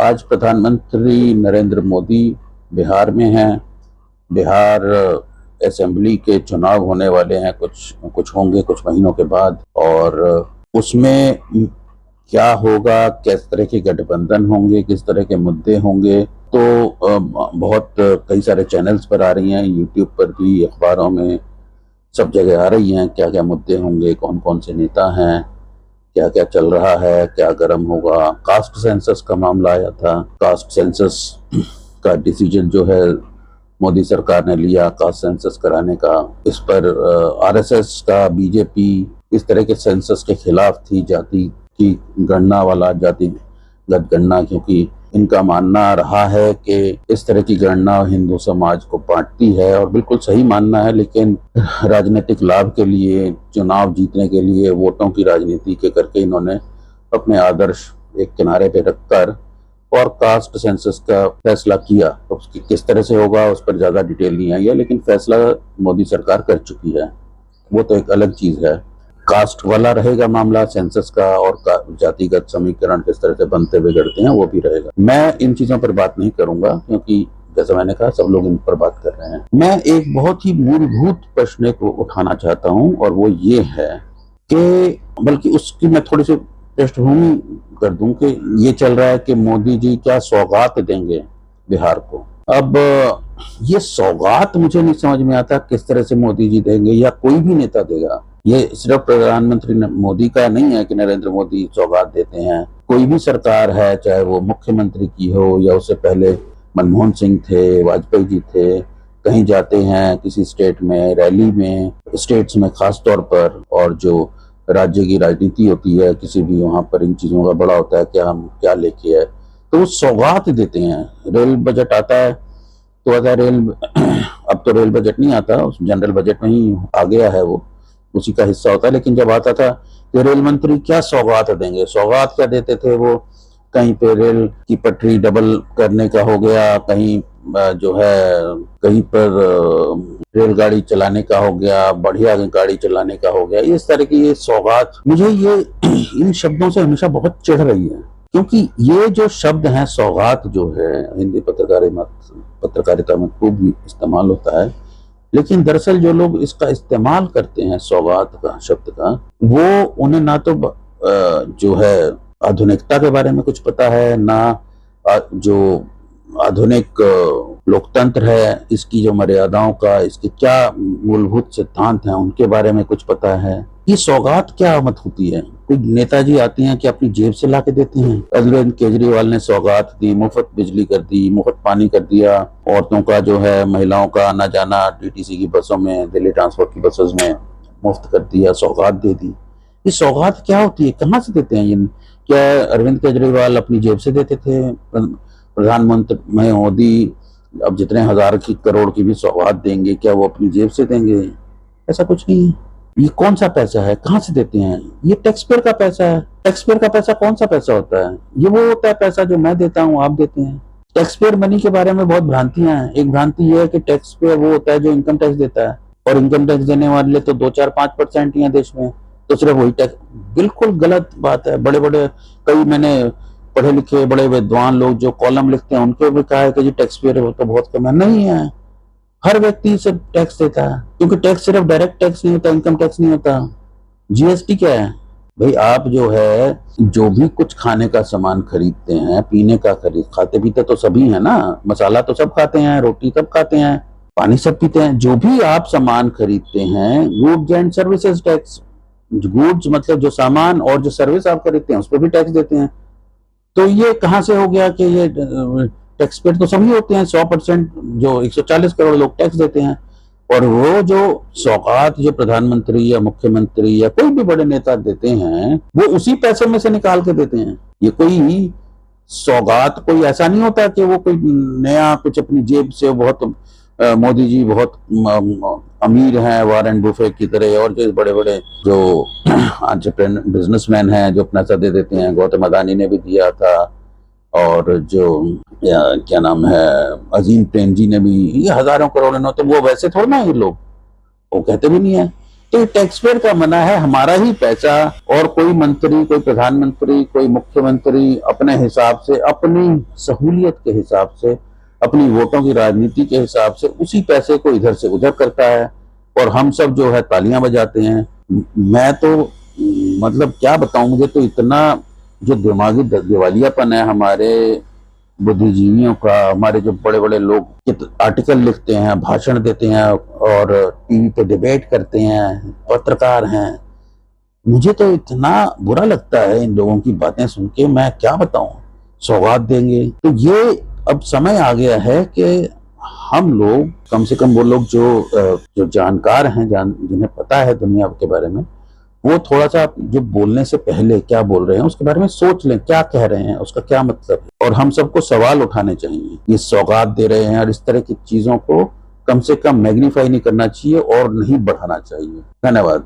आज प्रधानमंत्री नरेंद्र मोदी बिहार में हैं। बिहार असेंबली के चुनाव होने वाले हैं, कुछ होंगे कुछ महीनों के बाद, और उसमें क्या होगा, किस तरह के गठबंधन होंगे, किस तरह के मुद्दे होंगे, तो बहुत कई सारे चैनल्स पर आ रही हैं, यूट्यूब पर भी, अखबारों में, सब जगह आ रही हैं। क्या क्या मुद्दे होंगे, कौन कौन से नेता हैं, क्या क्या चल रहा है, क्या गर्म होगा। कास्ट सेंसस का मामला आया था। कास्ट सेंसस का डिसीजन जो है मोदी सरकार ने लिया, कास्ट सेंसस कराने का। इस पर आरएसएस का, बीजेपी इस तरह के सेंसस के खिलाफ थी, जाति की गणना वाला, जातिगत गणना, क्योंकि इनका मानना रहा है कि इस तरह की गणना हिंदू समाज को बांटती है, और बिल्कुल सही मानना है। लेकिन राजनीतिक लाभ के लिए, चुनाव जीतने के लिए, वोटों की राजनीति के करके इन्होंने अपने आदर्श एक किनारे पे रखकर और कास्ट सेंसस का फैसला किया। तो उसकी किस तरह से होगा उस पर ज्यादा डिटेल नहीं आई है, लेकिन फैसला मोदी सरकार कर चुकी है। वो तो एक अलग चीज है। कास्ट वाला रहेगा मामला सेंसस का, और जातिगत समीकरण किस तरह से बनते बिगड़ते हैं वो भी रहेगा। मैं इन चीजों पर बात नहीं करूंगा, क्योंकि जैसा मैंने कहा सब लोग इन पर बात कर रहे हैं। मैं एक बहुत ही मूलभूत प्रश्न को उठाना चाहता हूं, और वो ये है कि, बल्कि उसकी मैं थोड़ी सी पृष्ठभूमि कर दूं कि ये चल रहा है कि मोदी जी क्या सौगात देंगे बिहार को। अब ये सौगात मुझे नहीं समझ में आता किस तरह से मोदी जी देंगे या कोई भी नेता देगा। ये सिर्फ प्रधानमंत्री मोदी का नहीं है कि नरेंद्र मोदी सौगात देते हैं। कोई भी सरकार है, चाहे वो मुख्यमंत्री की हो या उससे पहले मनमोहन सिंह थे, वाजपेयी जी थे, कहीं जाते हैं किसी स्टेट में, रैली में, स्टेट्स में खास तौर पर, और जो राज्य की राजनीति होती है किसी भी, वहां पर इन चीजों का बड़ा होता है, क्या हम क्या लेके है, तो वो सौगात देते हैं। रेल बजट आता है तो आता है रेल अब तो रेल बजट नहीं आता, उस जनरल बजट में ही आ गया है, वो उसी का हिस्सा होता है। लेकिन जब आता था तो रेल मंत्री क्या सौगात देंगे, सौगात क्या देते थे वो, कहीं पे रेल की पटरी डबल करने का हो गया, कहीं जो है कहीं पर रेलगाड़ी चलाने का हो गया, बढ़िया गाड़ी चलाने का हो गया। इस तरह की ये सौगात, मुझे ये इन शब्दों से हमेशा बहुत चिढ़ रही है, क्योंकि ये जो शब्द है सौगात, जो है हिंदी पत्रकारिता में खूब इस्तेमाल होता है, लेकिन दरअसल जो लोग इसका इस्तेमाल करते हैं सौगात का शब्द का, वो उन्हें ना तो जो है आधुनिकता के बारे में कुछ पता है, ना जो आधुनिक लोकतंत्र है इसकी जो मर्यादाओं का, इसके क्या मूलभूत सिद्धांत हैं उनके बारे में कुछ पता है। ये सौगात क्या मत होती है। कोई नेताजी आते हैं कि अपनी जेब से लाके देते हैं। अरविंद केजरीवाल ने सौगात दी, मुफ्त बिजली कर दी, मुफ्त पानी कर दिया, औरतों का जो है, महिलाओं का आना जाना डीटीसी की बसों में, दिल्ली ट्रांसपोर्ट की बसों में मुफ्त कर दिया, सौगात दे दी। ये सौगात क्या होती है, कहाँ से देते हैं ये? क्या अरविंद केजरीवाल अपनी जेब से देते थे? प्रधानमंत्री मोदी अब जितने हजार की करोड़ की भी सौगात देंगे, क्या वो अपनी जेब से देंगे? ऐसा कुछ नहीं है। ये कौन सा पैसा है, कहाँ से देते हैं? ये टैक्स पेयर का पैसा है। टैक्स पेयर का पैसा कौन सा पैसा होता है? ये वो होता है पैसा जो मैं देता हूँ, आप देते हैं। टैक्स पेयर मनी के बारे में बहुत भ्रांतियां हैं। एक भ्रांति यह है कि टैक्स पेयर वो होता है जो इनकम टैक्स देता है, और इनकम टैक्स देने वाले तो 2-4-5% ही है देश में, तो सिर्फ वही टैक्स। बिल्कुल गलत बात है। बड़े बड़े, कई मैंने पढ़े लिखे बड़े विद्वान लोग जो कॉलम लिखते हैं उनके भी कहा है कि जी टैक्स पेयर हो तो बहुत कम है। नहीं है, हर व्यक्ति से टैक्स देता है, क्योंकि टैक्स सिर्फ डायरेक्ट टैक्स नहीं होता, इनकम टैक्स नहीं होता। जीएसटी क्या है भाई? आप जो है, जो भी कुछ खाने का सामान खरीदते हैं, पीने का खाते पीते तो सभी है ना, मसाला तो सब खाते हैं, रोटी सब खाते हैं, पानी सब पीते हैं। जो भी आप सामान खरीदते हैं, goods and services tax, goods मतलब जो सामान, और जो सर्विस आप खरीदते हैं उस पर भी टैक्स देते हैं। तो ये कहां से हो गया कि ये टैक्स पेड तो सभी होते हैं? 100%, जो 140 करोड़ लोग टैक्स देते हैं। और वो जो सौगात जो प्रधानमंत्री या मुख्यमंत्री या कोई भी बड़े नेता देते हैं, वो उसी पैसे में से निकाल के देते हैं। ये कोई सौगात कोई ऐसा नहीं होता कि वो कोई नया कुछ अपनी जेब से, बहुत मोदी जी बहुत अमीर हैं, वारेन बुफे की तरह, और जो बड़े बड़े जो एंटरप्रेन्योर बिजनेसमैन हैं जो अपना पैसा दे देते हैं। गौतम अदानी ने भी दिया था, और जो क्या नाम है, अजीम प्रेमजी ने भी, ये हजारों करोड़, तो वो वैसे थोड़ा ना ये लोग, वो कहते भी नहीं है। तो ये टैक्स पेयर का मना है, हमारा ही पैसा, और कोई मंत्री, कोई प्रधानमंत्री, कोई मुख्यमंत्री अपने हिसाब से, अपनी सहूलियत के हिसाब से, अपनी वोटों की राजनीति के हिसाब से उसी पैसे को इधर से उधर करता है, और हम सब जो है तालियां बजाते हैं। मैं तो मतलब क्या बताऊं, मुझे तो इतना जो दिमागी दिवालियापन है हमारे बुद्धिजीवियों का, हमारे जो बड़े बड़े लोग आर्टिकल लिखते हैं, भाषण देते हैं और टीवी पे डिबेट करते हैं, पत्रकार हैं, मुझे तो इतना बुरा लगता है इन लोगों की बातें सुन के, मैं क्या बताऊं। सौगात देंगे, तो ये अब समय आ गया है कि हम लोग, कम से कम वो लोग जो जानकार हैं, जिन्हें पता है दुनिया के बारे में, वो थोड़ा सा जो बोलने से पहले क्या बोल रहे हैं उसके बारे में सोच लें, क्या कह रहे हैं, उसका क्या मतलब है। और हम सबको सवाल उठाने चाहिए। ये सौगात दे रहे हैं और इस तरह की चीजों को कम से कम मैग्नीफाई नहीं करना चाहिए और नहीं बढ़ाना चाहिए। धन्यवाद।